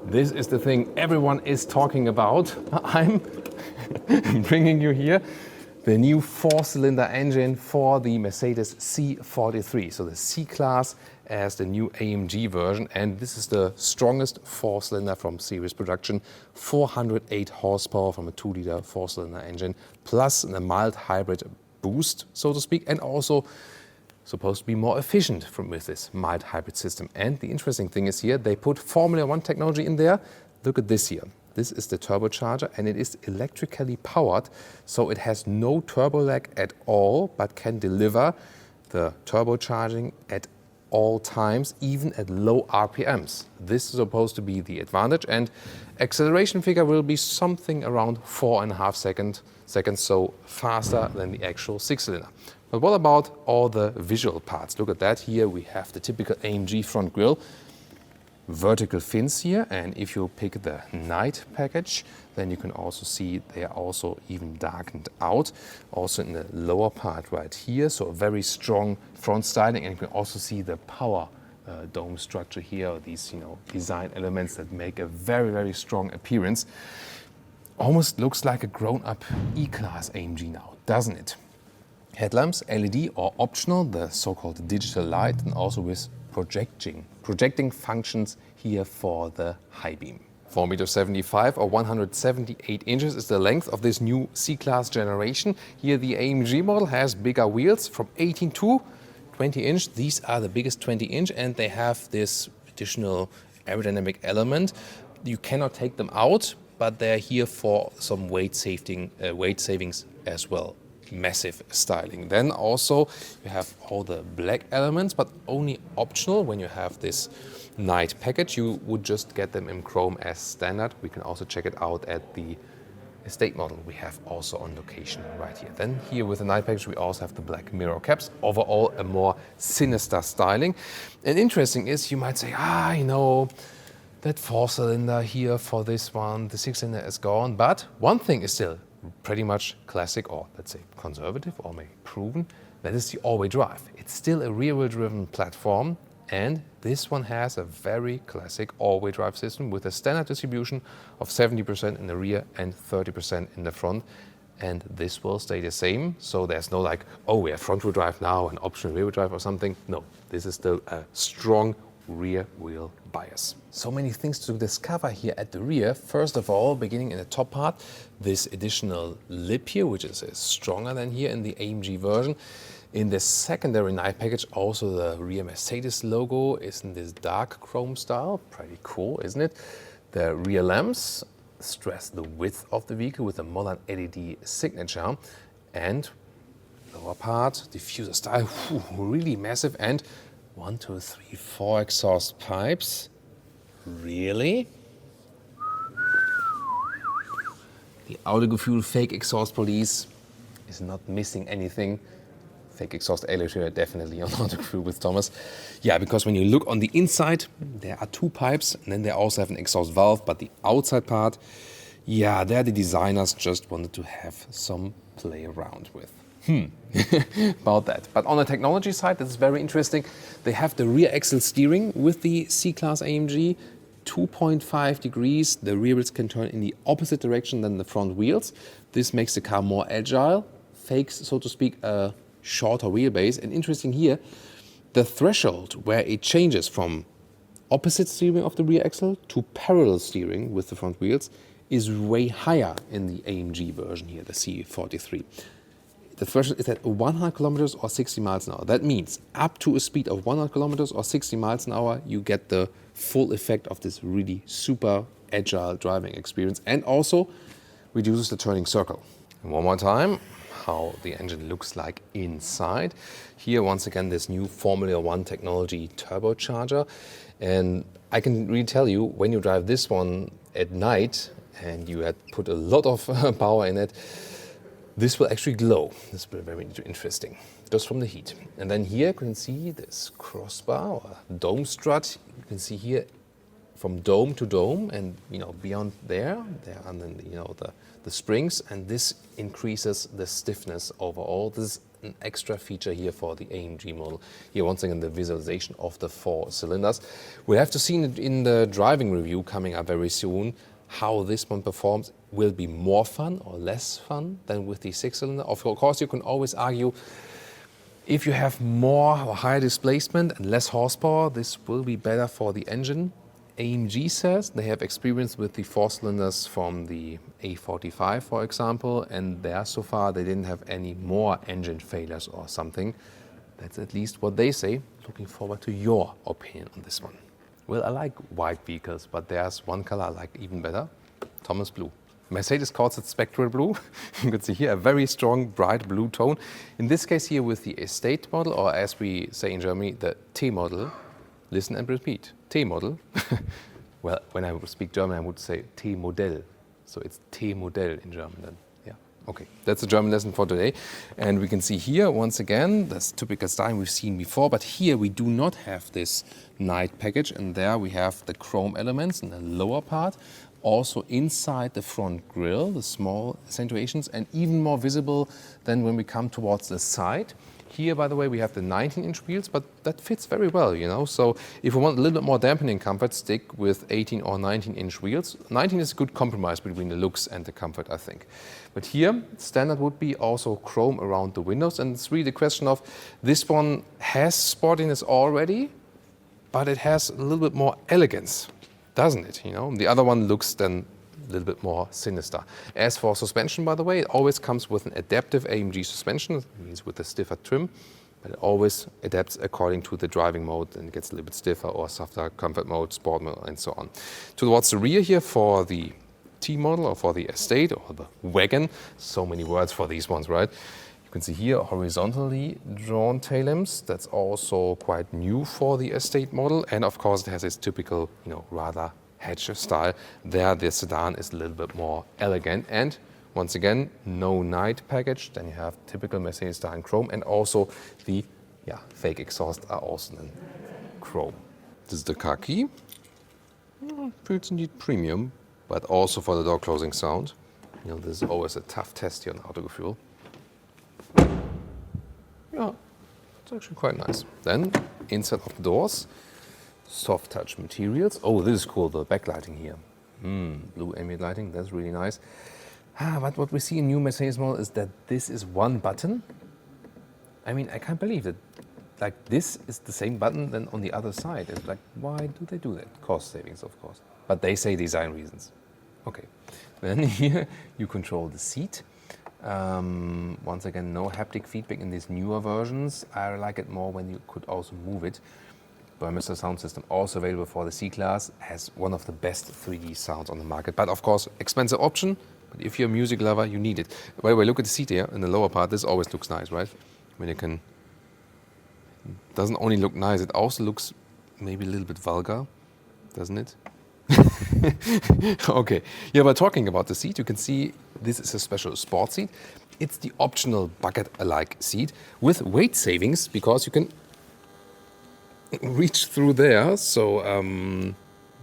This is the thing everyone is talking about. I'm bringing you here the new 4-cylinder engine for the Mercedes C43. So the C-Class as the new AMG version, and this is the strongest 4-cylinder from series production, 408 horsepower from a 2-liter 4-cylinder engine, plus a mild hybrid boost, so to speak, and also supposed to be more efficient with this mild hybrid system. And the interesting thing is here, they put Formula One technology in there. Look at this here. This is the turbocharger, and it is electrically powered, so it has no turbo lag at all, but can deliver the turbocharging at all times, even at low RPMs. This is supposed to be the advantage, and acceleration figure will be something around 4.5 seconds, so faster than the actual 6-cylinder. But what about all the visual parts? Look at that. Here we have the typical AMG front grille, vertical fins here, and if you pick the night package, then you can also see they are also even darkened out, also in the lower part right here. So a very strong front styling, and you can also see the power dome structure here, these design elements that make a very strong appearance. Almost looks like a grown-up E-Class AMG now, doesn't it? Headlamps, LED or optional, the so-called digital light, and also with projecting functions here for the high beam. 4.75 meters or 178 inches is the length of this new C-Class generation. Here the AMG model has bigger wheels from 18 to 20 inch. These are the biggest 20 inch, and they have this additional aerodynamic element. You cannot take them out, but they're here for some weight savings as well. Massive styling. Then also you have all the black elements, but only optional. When you have this night package, you would just get them in chrome as standard. We can also check it out at the estate model we have also on location right here. Then here with the night package we also have the black mirror caps. Overall a more sinister styling. And interesting is, you might say, that 4-cylinder here for this one, the 6-cylinder is gone, but one thing is still pretty much classic, or let's say conservative, or maybe proven. That is the all-wheel drive. It's still a rear-wheel driven platform, and this one has a very classic all-wheel drive system with a standard distribution of 70% in the rear and 30% in the front. And this will stay the same, so there's no we have front-wheel drive now and optional rear-wheel drive or something. No, this is still a strong rear wheel bias. So many things to discover here at the rear. First of all, beginning in the top part, this additional lip here, which is stronger than here in the AMG version. In the secondary night package, also the rear Mercedes logo is in this dark chrome style. Pretty cool, isn't it? The rear lamps stress the width of the vehicle with a modern LED signature. And lower part, diffuser style, really massive. And 1, 2, 3, 4 exhaust pipes. Really? The Autogefühl fake exhaust police is not missing anything. Fake exhaust elevator definitely on Autogefühl with Thomas. Yeah, because when you look on the inside, there are 2 pipes, and then they also have an exhaust valve, but the outside part, there the designers just wanted to have some play around with. About that. But on the technology side, this is very interesting. They have the rear axle steering with the C-Class AMG, 2.5 degrees. The rear wheels can turn in the opposite direction than the front wheels. This makes the car more agile, fakes, so to speak, a shorter wheelbase. And interesting here, the threshold where it changes from opposite steering of the rear axle to parallel steering with the front wheels is way higher in the AMG version here, the C43. The threshold is at 100 kilometers or 60 miles an hour. That means up to a speed of 100 kilometers or 60 miles an hour, you get the full effect of this really super agile driving experience, and also reduces the turning circle. And one more time, how the engine looks like inside. Here, once again, this new Formula One technology turbocharger. And I can really tell you, when you drive this one at night and you had put a lot of power in it, this will actually glow. This will be very interesting, just from the heat. And then here you can see this crossbar or dome strut. You can see here from dome to dome, and beyond there are then the springs, and this increases the stiffness overall. This is an extra feature here for the AMG model. Here once again the visualization of the 4 cylinders. We have to see it in the driving review coming up very soon how this one performs. Will be more fun or less fun than with the 6-cylinder? Of course you can always argue if you have more or higher displacement and less horsepower, this will be better for the engine. AMG says they have experience with the 4 cylinders from the A45, for example, and there so far they didn't have any more engine failures or something. That's at least what they say. Looking forward to your opinion on this one. Well, I like white vehicles, but there's one color I like even better, Thomas Blue. Mercedes calls it spectral blue. You can see here a very strong, bright blue tone. In this case here with the estate model, or as we say in Germany, the T-Modell. Listen and repeat. T-Modell. Well, when I would speak German, I would say T-Modell. So it's T-Modell in German then. Yeah, okay. That's a German lesson for today. And we can see here, once again, this typical styling we've seen before, but here we do not have this night package, and there we have the chrome elements in the lower part. Also inside the front grille, the small accentuations, and even more visible than when we come towards the side. Here, by the way, we have the 19-inch wheels, but that fits very well, you know. So if we want a little bit more dampening comfort, stick with 18 or 19-inch wheels. 19 is a good compromise between the looks and the comfort, I think. But here, standard would be also chrome around the windows, and it's really the question of this one has sportiness already, but it has a little bit more elegance, doesn't it? You know, the other one looks then a little bit more sinister. As for suspension, by the way, it always comes with an adaptive AMG suspension. It means with a stiffer trim, but it always adapts according to the driving mode and gets a little bit stiffer or softer, comfort mode, sport mode, and so on. Towards the rear here for the T-Model or for the estate or the wagon, so many words for these ones, right? You can see here horizontally drawn tail lamps. That's also quite new for the estate model, and of course it has its typical, you know, rather hatch style. There the sedan is a little bit more elegant, and once again no night package. Then you have typical Mercedes style in chrome, and also the fake exhaust are also in chrome. This is the car key. Feels indeed premium, but also for the door closing sound. You know, this is always a tough test here on Autogefühl. Yeah, it's actually quite nice. Then inside of the doors, soft touch materials. Oh, this is cool, the backlighting here. Blue ambient lighting, that's really nice. But what we see in new Mercedes model is that this is one button. I mean, I can't believe it. Like, this is the same button than on the other side. It's like, why do they do that? Cost savings, of course. But they say design reasons. Okay. Then here you control the seat. Once again, no haptic feedback in these newer versions. I like it more when you could also move it. Burmester sound system, also available for the C-Class, has one of the best 3D sounds on the market. But of course, expensive option. But if you're a music lover, you need it. By the way, look at the seat here in the lower part. This always looks nice, right? When you can. It doesn't only look nice, it also looks maybe a little bit vulgar, doesn't it? Okay. Yeah, but talking about the seat, you can see this is a special sport seat. It's the optional bucket-alike seat with weight savings because you can reach through there. So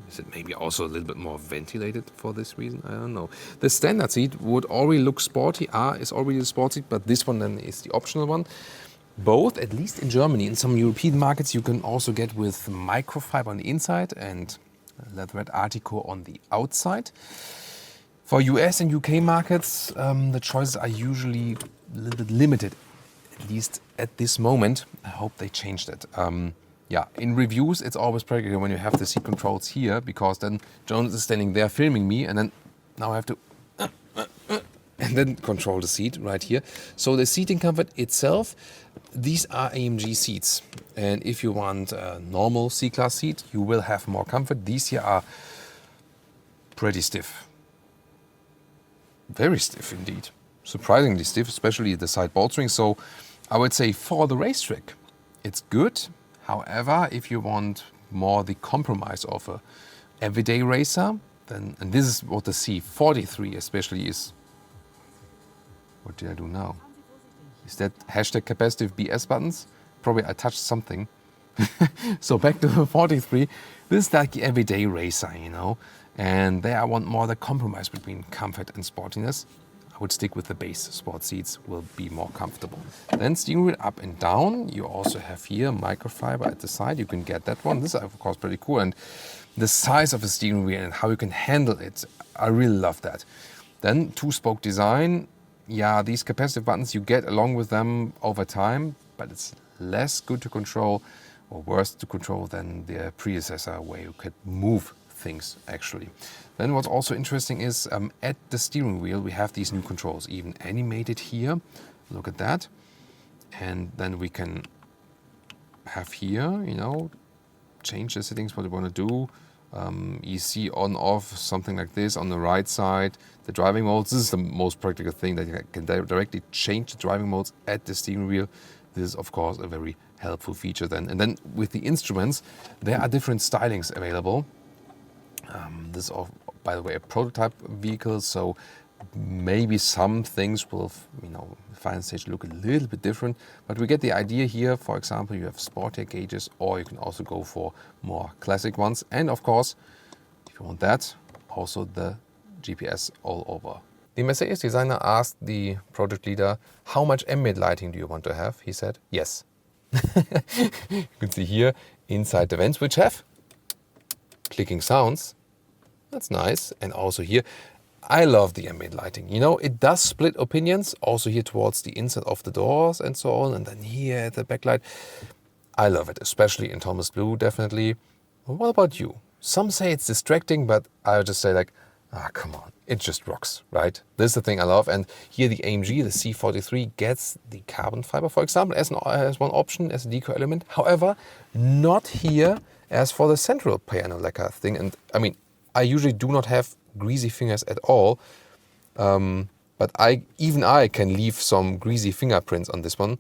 is it maybe also a little bit more ventilated for this reason? I don't know. The standard seat would already look sporty. Is already a sport seat, but this one then is the optional one. Both, at least in Germany, in some European markets, you can also get with microfiber on the inside and leatherette Artico on the outside. For US and UK markets, the choices are usually a little bit limited, at least at this moment. I hope they change that. In reviews, it's always practical when you have the seat controls here, because then Jonas is standing there filming me, and then now I have to and then control the seat right here. So the seating comfort itself, these are AMG seats. And if you want a normal C-Class seat, you will have more comfort. These here are pretty stiff. Very stiff indeed. Surprisingly stiff, especially the side bolstering. So I would say for the racetrack, it's good. However, if you want more the compromise of a everyday racer, then, and this is what the C43 especially is. What did I do now? Is that hashtag capacitive BS buttons? Probably I touched something. So back to the 43. This is like the everyday racer, you know. And there I want more the compromise between comfort and sportiness. I would stick with the base. Sport seats will be more comfortable. Then steering wheel up and down. You also have here microfiber at the side. You can get that one. This is of course pretty cool. And the size of the steering wheel and how you can handle it, I really love that. Then two-spoke design. Yeah, these capacitive buttons you get along with them over time, but it's less good to control or worse to control than the predecessor where you could move things actually. Then what's also interesting is at the steering wheel we have these new controls, even animated here. Look at that. And then we can have here, you know, change the settings, what you want to do. EC on off, something like this on the right side. The driving modes, this is the most practical thing, that you can directly change the driving modes at the steering wheel. This is of course a very helpful feature then. And then with the instruments, there are different stylings available. This is, by the way, a prototype vehicle, so maybe some things will, you know, final stage look a little bit different, but we get the idea here. For example, you have sportier gauges, or you can also go for more classic ones. And of course, if you want that, also the GPS all over. The Mercedes designer asked the project leader, how much ambient lighting do you want to have? He said, yes. You can see here inside the vents, which have clicking sounds. That's nice. And also here, I love the ambient lighting. You know, it does split opinions, also here towards the inside of the doors and so on. And then here at the backlight, I love it, especially in Thomas Blue, definitely. Well, what about you? Some say it's distracting, but I just say like, come on, it just rocks, right? This is the thing I love. And here the AMG, the C43, gets the carbon fiber, for example, as one option, as a deco element. However, not here as for the central piano lacquer thing. And I mean, I usually do not have greasy fingers at all, but even I can leave some greasy fingerprints on this one.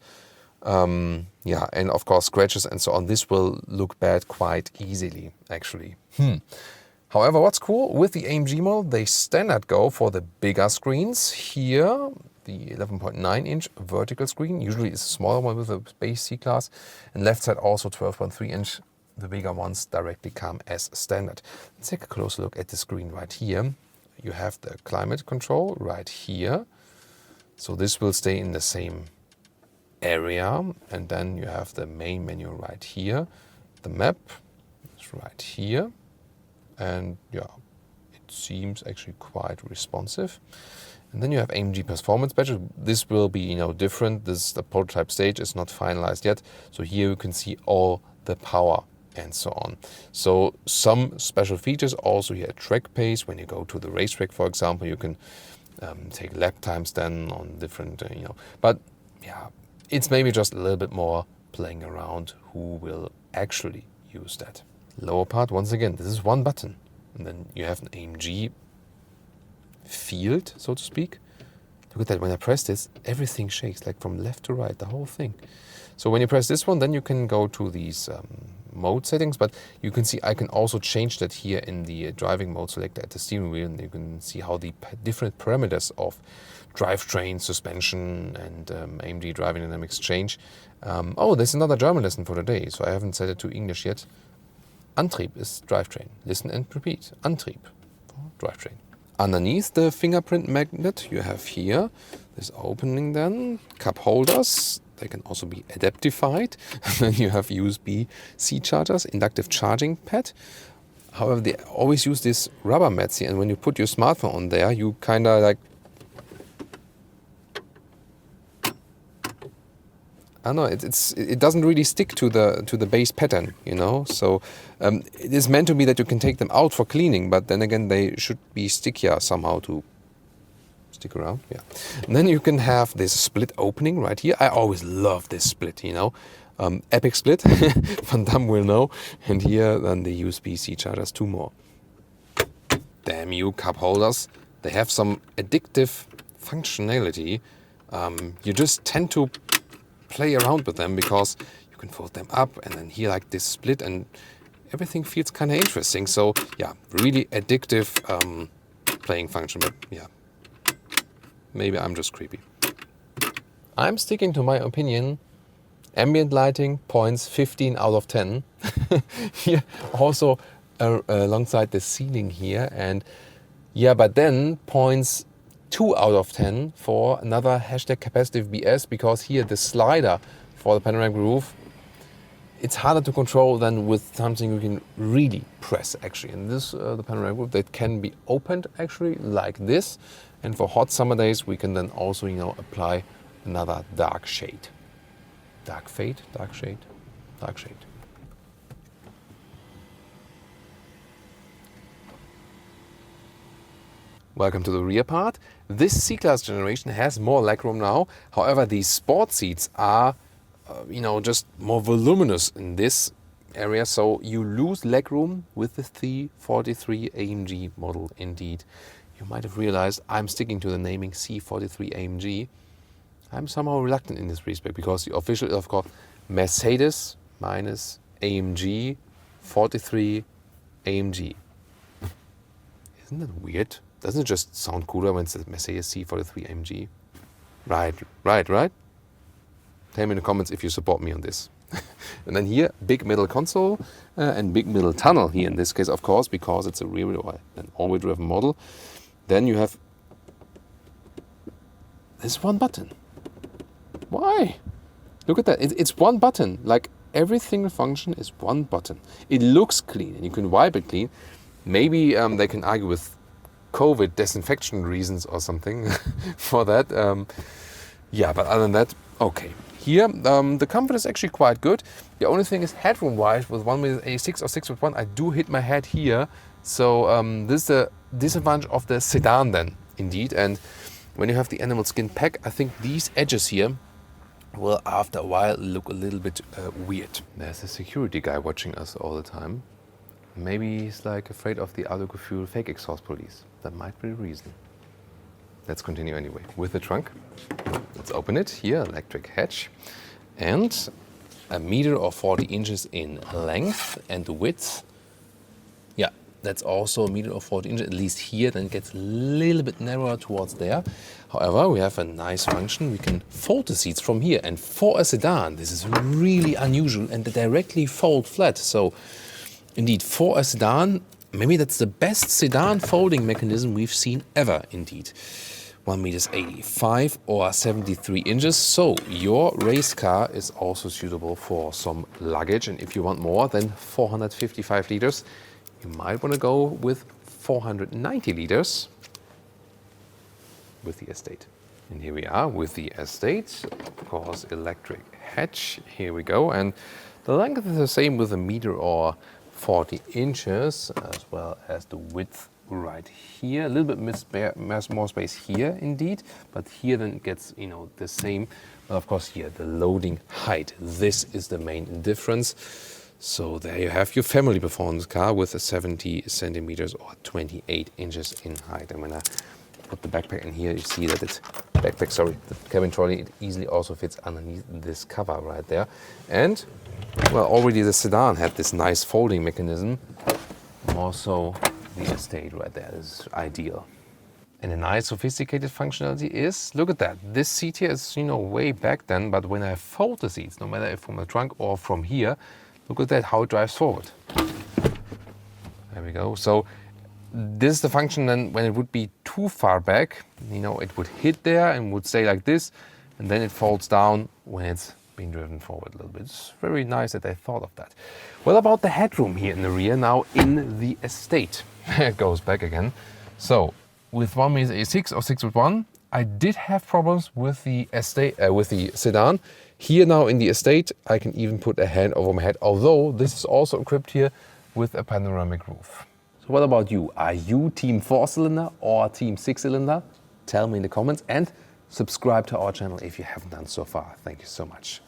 Yeah, and of course scratches and so on. This will look bad quite easily, actually. However, what's cool, with the AMG model, they standard go for the bigger screens. Here, the 11.9-inch vertical screen, usually is a smaller one with a base C-Class, and left side also 12.3-inch. The bigger ones directly come as standard. Let's take a closer look at the screen right here. You have the climate control right here. So this will stay in the same area. And then you have the main menu right here. The map is right here. And yeah, it seems actually quite responsive. And then you have AMG Performance Badge. This will be, you know, different. This the prototype stage is not finalized yet. So here you can see all the power and so on. So some special features also here, track pace. When you go to the racetrack, for example, you can take lap times then on different, you know. But yeah, it's maybe just a little bit more playing around who will actually use that. Lower part, once again, this is one button. And then you have an AMG field, so to speak. Look at that, when I press this, everything shakes, like from left to right, the whole thing. So when you press this one, then you can go to these mode settings, but you can see I can also change that here in the driving mode selector at the steering wheel, and you can see how the different parameters of drivetrain, suspension, and AMG driving dynamics change. Oh, there's another German lesson for today, so I haven't set it to English yet. Antrieb is drivetrain. Listen and repeat. Antrieb, drivetrain. Underneath the fingerprint magnet, you have here this opening then, cup holders. They can also be adaptified. Then you have USB-C chargers, inductive charging pad. However, they always use this rubber mats here, and when you put your smartphone on there, you kind of like, I don't know, it doesn't really stick to the base pattern, you know. So it is meant to be that you can take them out for cleaning, but then again they should be stickier somehow to stick around. Yeah. And then you can have this split opening right here. I always love this split, you know. Epic split, Van Damme will know. And here then the USB-C chargers, 2 more. Damn you, cup holders. They have some addictive functionality. You just tend to play around with them because you can fold them up and then here like this split and everything feels kind of interesting. So yeah, really addictive playing function, but yeah, maybe I'm just creepy. I'm sticking to my opinion. Ambient lighting points 15 out of 10. Here also alongside the ceiling here, and yeah, but then points 2 out of 10 for another hashtag capacitive BS, because here the slider for the panoramic roof, it's harder to control than with something you can really press actually. And this, the panoramic roof, that can be opened actually like this. And for hot summer days, we can then also, apply another dark shade. Dark fade, dark shade, dark shade. Welcome to the rear part. This C-Class generation has more legroom now. However, these sport seats are, just more voluminous in this area. So you lose legroom with the C43 AMG model indeed. You might have realized I'm sticking to the naming C43 AMG. I'm somehow reluctant in this respect because the official is of course Mercedes minus AMG 43 AMG. Isn't that weird? Doesn't it just sound cooler when it's the Mercedes C43 AMG? Right? Tell me in the comments if you support me on this. And then here, big middle console and big middle tunnel here in this case, of course, because it's a rear-wheel or an all-wheel driven model. Then you have this one button. Why? Look at that. It's one button. Like every single function is one button. It looks clean and you can wipe it clean. Maybe they can argue with COVID disinfection reasons or something for that. But other than that, okay. Here, the comfort is actually quite good. The only thing is headroom-wise, with 1.86 or 6'1", I do hit my head here. So this is the disadvantage of the sedan then, indeed. And when you have the animal skin pack, I think these edges here will, after a while, look a little bit weird. There's a security guy watching us all the time. Maybe he's like afraid of the Autogefühl fake exhaust police. That might be the reason. Let's continue anyway with the trunk. Let's open it. Here, electric hatch. And 1 meter or 40 inches in length and width. Yeah, that's also 1 meter or 40 inches, at least here. Then it gets a little bit narrower towards there. However, we have a nice function. We can fold the seats from here. And for a sedan, this is really unusual, and they directly fold flat. So indeed, for a sedan, maybe that's the best sedan folding mechanism we've seen ever, indeed. 1.85 meters or 73 inches. So your race car is also suitable for some luggage. And if you want more than 455 liters, you might want to go with 490 liters with the Estate. And here we are with the Estate, of course, electric hatch. Here we go. And the length is the same with 1 meter or 40 inches, as well as the width right here. A little bit more space here, indeed, but here then it gets, the same. Well, of course, here the loading height. This is the main difference. So there you have your family performance car with a 70 centimeters or 28 inches in height. And when I put the backpack in here, you see that the cabin trolley, it easily also fits underneath this cover right there. And well, already the sedan had this nice folding mechanism. Also, the Estate right there is ideal. And a nice sophisticated functionality is, look at that. This seat here is, way back then, but when I fold the seats, no matter if from the trunk or from here, look at that, how it drives forward. There we go. So this is the function then when it would be too far back, it would hit there and would stay like this, and then it folds down when it's being driven forward a little bit. It's very nice that they thought of that. What about the headroom here in the rear now in the Estate? It goes back again. So with 1.86 or 6'1", I did have problems with the Estate, with the sedan. Here now in the Estate, I can even put a hand over my head, although this is also equipped here with a panoramic roof. So what about you? Are you team 4-cylinder or team 6-cylinder? Tell me in the comments and subscribe to our channel if you haven't done so far. Thank you so much.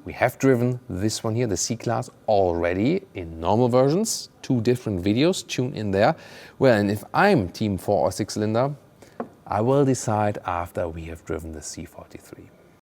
We have driven this one here, the C-Class, already in normal versions. 2 different videos, tune in there. Well, and if I'm team 4 or 6-cylinder, I will decide after we have driven the C43.